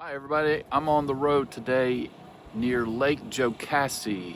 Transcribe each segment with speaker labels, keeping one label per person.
Speaker 1: Hi everybody, I'm on the road today near Lake Jocassee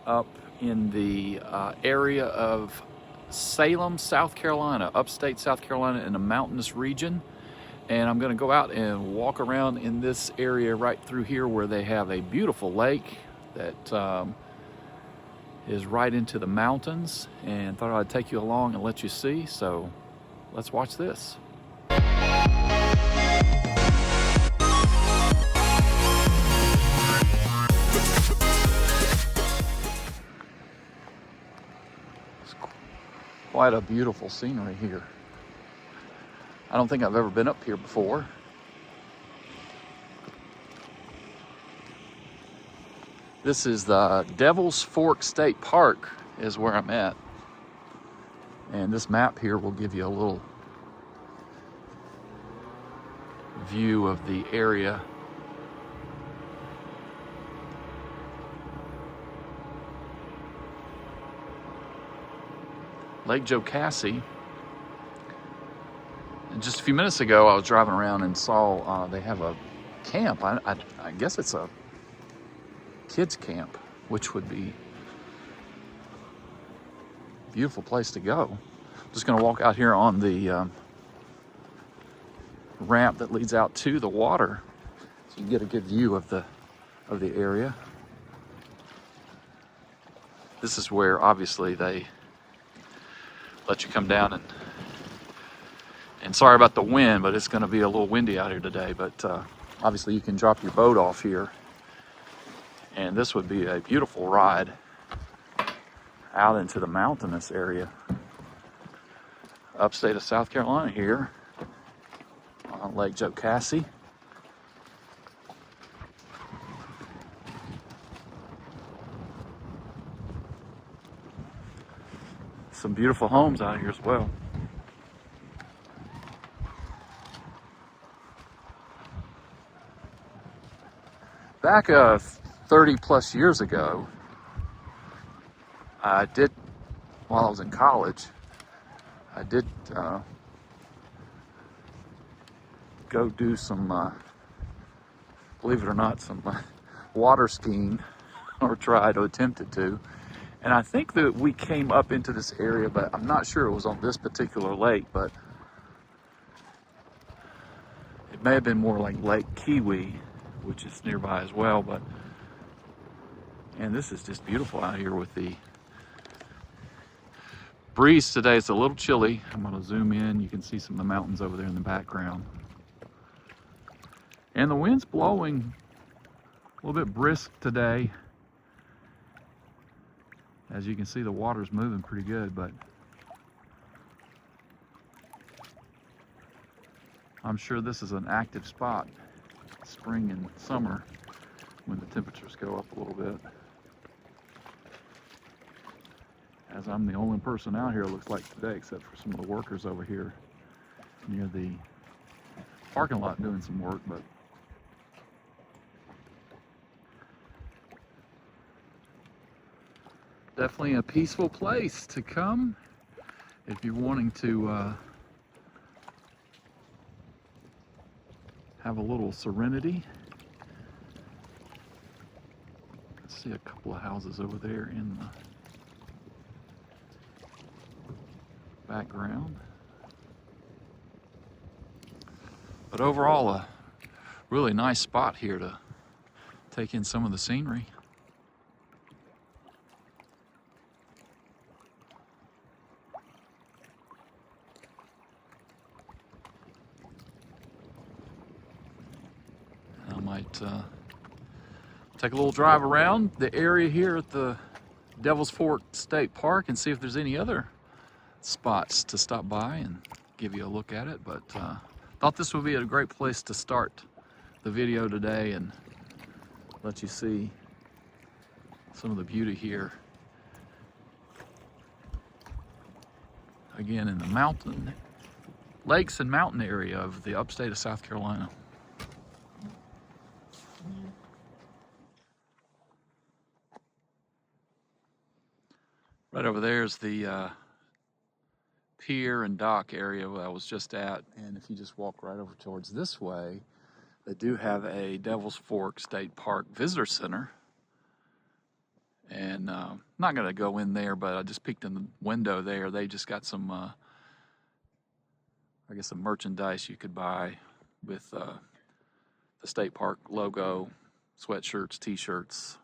Speaker 1: up in the area of Salem, South Carolina, upstate South Carolina in a mountainous region. And I'm going to go out and walk around in this area right through here where they have a beautiful lake that is right into the mountains, and thought I'd take you along and let you see. So let's watch this. Quite a beautiful scenery here. I don't think I've ever been up here before. This is the Devil's Fork State Park is where I'm at. And this map here will give you a little view of the area. Lake Jocassee. And just a few minutes ago, I was driving around and saw they have a camp. I guess it's a kids camp, which would be a beautiful place to go. I'm just going to walk out here on the ramp that leads out to the water, so you can get a good view of the area. This is where obviously they let you come down and sorry about the wind, but it's going to be a little windy out here today. But obviously you can drop your boat off here, and this would be a beautiful ride out into the mountainous area, upstate of South Carolina here on Lake Jocassee. Some beautiful homes out here as well. Back 30 plus years ago, while I was in college, I did go do some, believe it or not, some water skiing, or attempted to. And I think that we came up into this area, but I'm not sure it was on this particular lake, but it may have been more like Lake Keowee, which is nearby as well. But, and this is just beautiful out here with the breeze today. It's a little chilly. I'm going to zoom in. You can see some of the mountains over there in the background. And the wind's blowing a little bit brisk today. As you can see, the water's moving pretty good, but I'm sure this is an active spot spring and summer when the temperatures go up a little bit. As I'm the only person out here, it looks like today, except for some of the workers over here near the parking lot doing some work. But definitely a peaceful place to come if you're wanting to have a little serenity. Let's see a couple of houses over there in the background. But overall, a really nice spot here to take in some of the scenery. I might take a little drive around the area here at the Devil's Fork State Park and see if there's any other spots to stop by and give you a look at it. But thought this would be a great place to start the video today and let you see some of the beauty here. Again, in the mountain, lakes and mountain area of the upstate of South Carolina. Right over there is the pier and dock area where I was just at, and if you just walk right over towards this way, They do have a Devil's Fork State Park Visitor Center. And I'm not going to go in there, but I just peeked in the window there. They just got some, I guess, some merchandise you could buy with the state park logo, sweatshirts, t-shirts,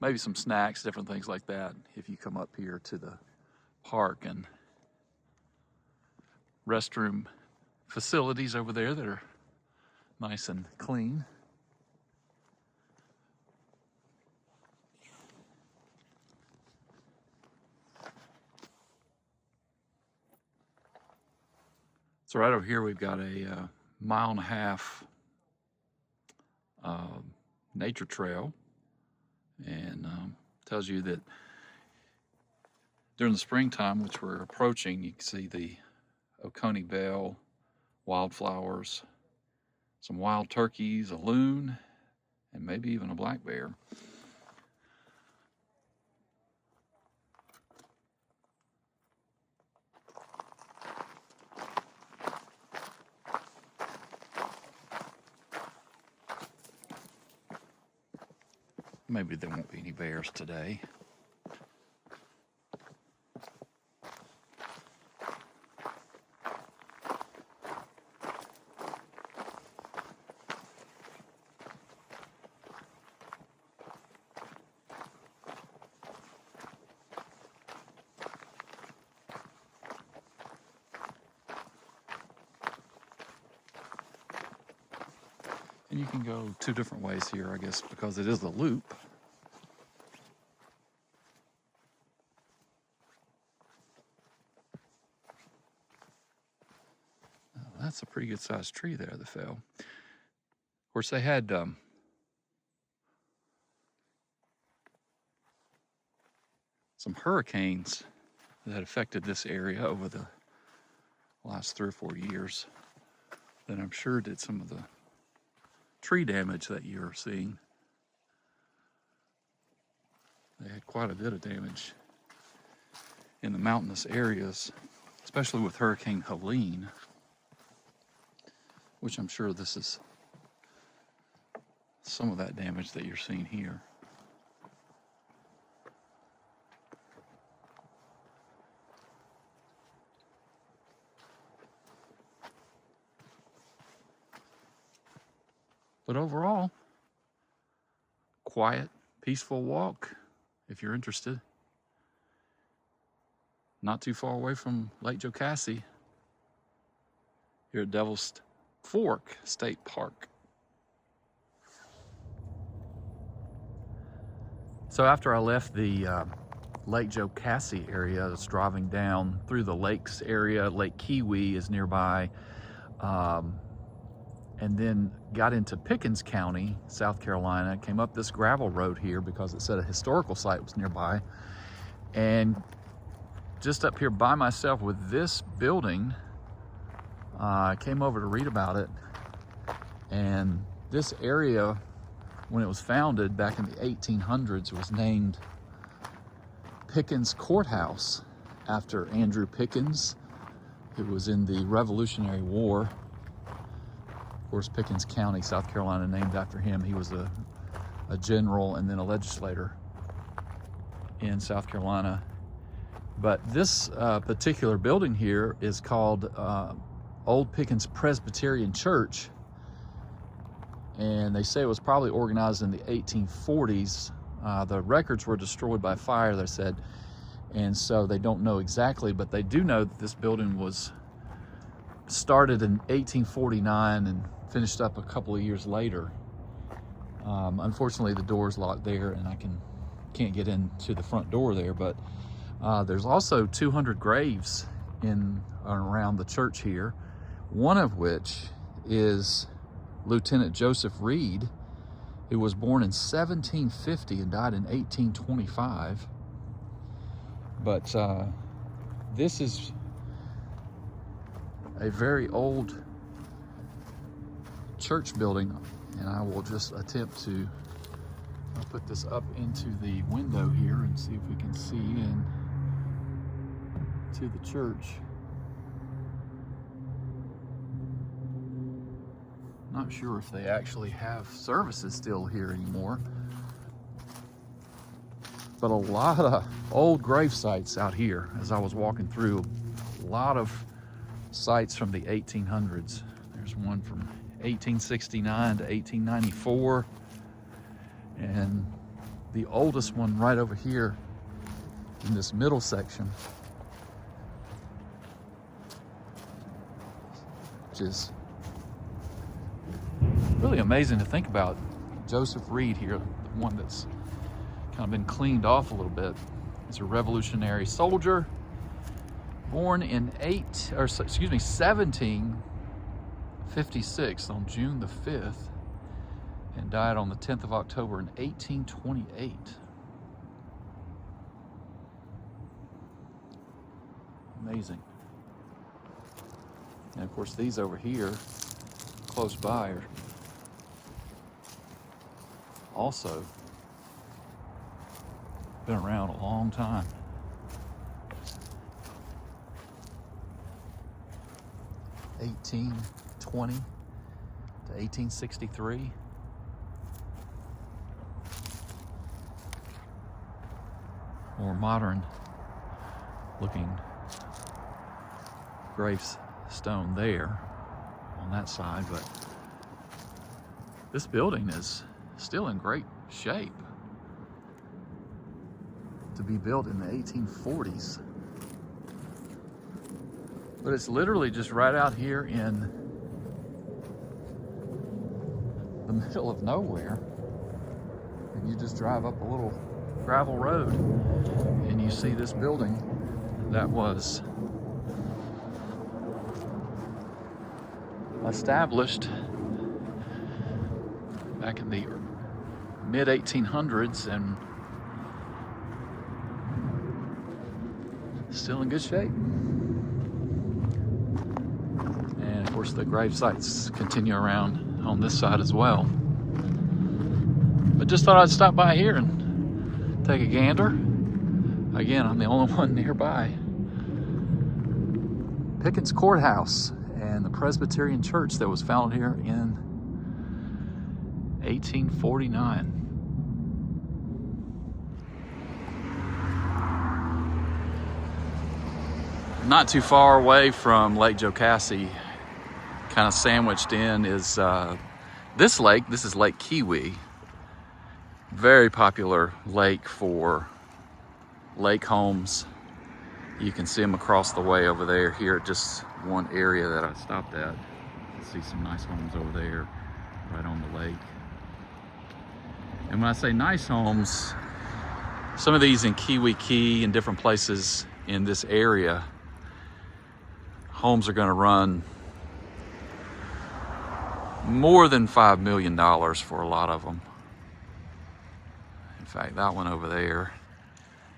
Speaker 1: maybe some snacks, different things like that if you come up here to the park. And restroom facilities over there that are nice and clean. So right over here we've got a 1.5 mile nature trail, and tells you that during the springtime, which we're approaching, you can see the Oconee Bell, wildflowers, some wild turkeys, a loon, and maybe even a black bear. Maybe there won't be any bears today. And you can go 2 different ways here, I guess, because it is a loop. That's a pretty good sized tree there that fell. Of course, they had some hurricanes that affected this area over the last 3 or 4 years that I'm sure did some of the tree damage that you're seeing. They had quite a bit of damage in the mountainous areas, especially with Hurricane Helene, which I'm sure this is some of that damage that you're seeing here. But overall, quiet, peaceful walk if you're interested. Not too far away from Lake Jocassee here at Devil's Fork State Park. So after I left the Lake Jocassee area, I was driving down through the lakes area. Lake Keowee is nearby. And then got into Pickens County, South Carolina, came up this gravel road here because it said a historical site was nearby. And just up here by myself with this building, I came over to read about it. And this area, when it was founded back in the 1800s, was named Pickens Courthouse after Andrew Pickens, who was in the Revolutionary War. Of course, Pickens County, South Carolina, named after him. He was a general and then a legislator in South Carolina. But this particular building here is called Old Pickens Presbyterian Church. And they say it was probably organized in the 1840s. The records were destroyed by fire, they said. And so they don't know exactly, but they do know that this building was started in 1849 and finished up a couple of years later. Unfortunately, the door's locked there, and I can't get into the front door there. But there's also 200 graves in around the church here. One of which is Lieutenant Joseph Reed, who was born in 1750 and died in 1825. But this is a very old church building, and I will just attempt to put this up into the window here and see if we can see in to the church. Not sure if they actually have services still here anymore. But a lot of old grave sites out here as I was walking through. A lot of sites from the 1800s. There's one from 1869 to 1894. And the oldest one right over here in this middle section, which is really amazing to think about. Joseph Reed here, the one that's kind of been cleaned off a little bit. He's a Revolutionary soldier, born in 1756 on June the 5th, and died on the 10th of October in 1828. Amazing. And of course, these over here, close by, are also been around a long time. (1820 to 1863). More modern looking gravestone there on that side, but this building is still in great shape to be built in the 1840s. But it's literally just right out here in the middle of nowhere. And you just drive up a little gravel road and you see this building that was established back in the mid-1800s and still in good shape. And of course the grave sites continue around on this side as well. But just thought I'd stop by here and take a gander. Again, I'm the only one nearby. Pickens Courthouse and the Presbyterian Church that was founded here in 1849. Not too far away from Lake Jocassee, kind of sandwiched in, is this lake. This is Lake Keowee. Very popular lake for lake homes. You can see them across the way over there. Here at just one area that I stopped at. You can see some nice homes over there, right on the lake. And when I say nice homes, some of these in Keowee Key and different places in this area, homes are going to run more than $5 million for a lot of them. In fact, that one over there,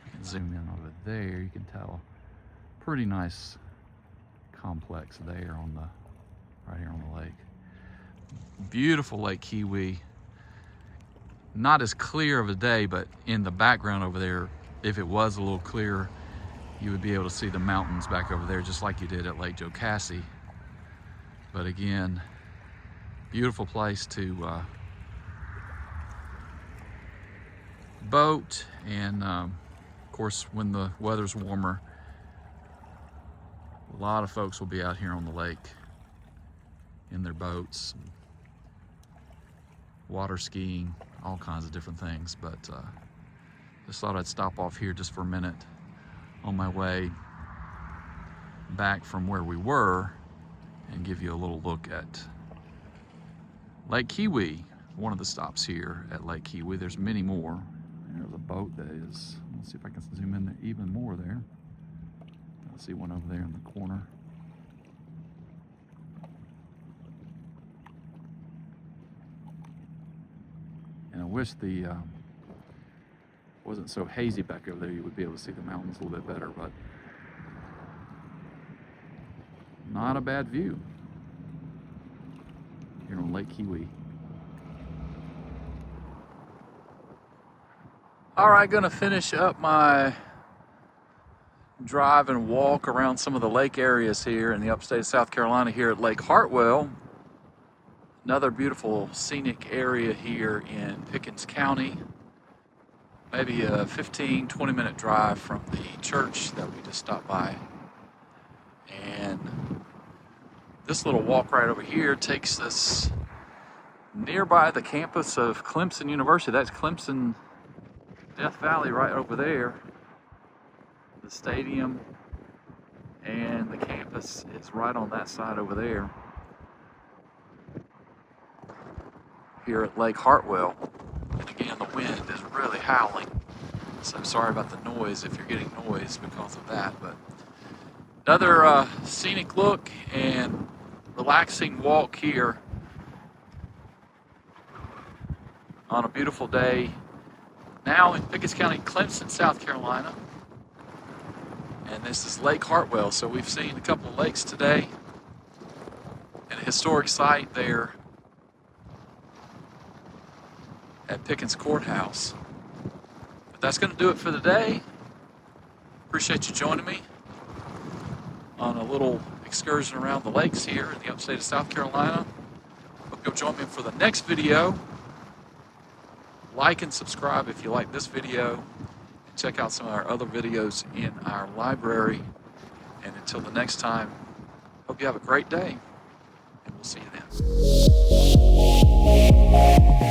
Speaker 1: you can zoom in over there, you can tell pretty nice complex there on the right here on the lake. Beautiful Lake Keowee. Not as clear of a day, but in the background over there, if it was a little clearer, you would be able to see the mountains back over there just like you did at Lake Jocassee. But again, beautiful place to boat, and of course when the weather's warmer, a lot of folks will be out here on the lake in their boats, water skiing, all kinds of different things. But just thought I'd stop off here just for a minute on my way back from where we were and give you a little look at Lake Keowee, one of the stops here at Lake Keowee. There's many more. There's a boat that is, let's see if I can zoom in even more there. I see one over there in the corner. And I wish the wasn't so hazy back over there. You would be able to see the mountains a little bit better, but not a bad view here on Lake Keowee. All right, gonna finish up my drive and walk around some of the lake areas here in the upstate South Carolina here at Lake Hartwell. Another beautiful scenic area here in Pickens County. Maybe a 15-20 minute drive from the church that we just stopped by. And this little walk right over here takes us nearby the campus of Clemson University. That's Clemson, Death Valley right over there. The stadium and the campus is right on that side over there. Here at Lake Hartwell. And again, the wind is really howling. So sorry about the noise if you're getting noise because of that. But another scenic look and relaxing walk here on a beautiful day. Now in Pickens County, Clemson, South Carolina. And this is Lake Hartwell. So we've seen a couple of lakes today and a historic site there at Pickens Courthouse. But that's going to do it for the day. Appreciate you joining me on a little excursion around the lakes here in the upstate of South Carolina. Hope you'll join me for the next video. Like and subscribe if you like this video. And check out some of our other videos in our library. And until the next time, hope you have a great day. And we'll see you then.